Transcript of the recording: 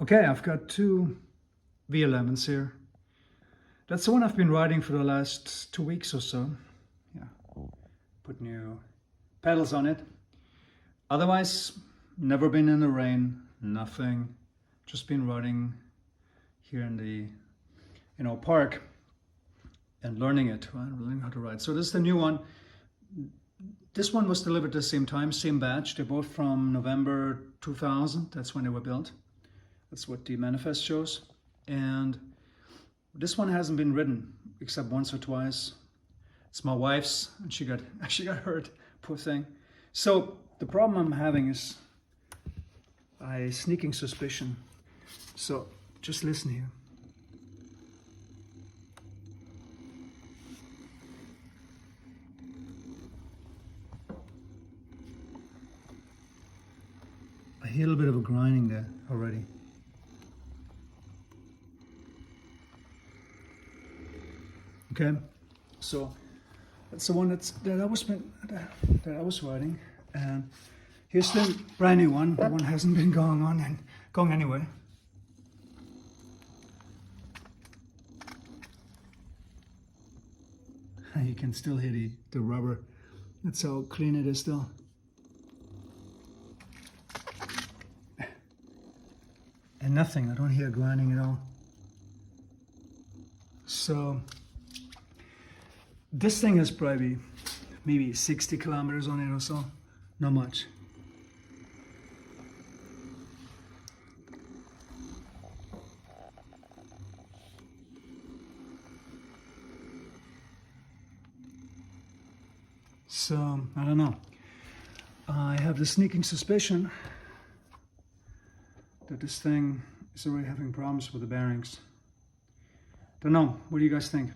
Okay, I've got two V11s here. That's the one I've been riding for the last 2 weeks or so. Yeah, put new pedals on it. Otherwise, never been in the rain, nothing. Just been riding here in the park and learning it, right? Learning how to ride. So this is the new one. This one was delivered at the same time, same batch. They're both from November 2000. That's when they were built. That's what the manifest shows. And this one hasn't been ridden except once or twice. It's my wife's, and she got hurt, poor thing. So the problem I'm having is a sneaking suspicion. So just listen here. I hear a little bit of a grinding there already. Okay, so that's the one that I was riding, and here's the brand new one. That one hasn't been going anywhere. You can still hear the rubber. That's how clean it is still. And nothing, I don't hear grinding at all. So this thing has probably maybe 60 kilometers on it or so, not much. So, I don't know. I have the sneaking suspicion that this thing is already having problems with the bearings. Don't know, what do you guys think?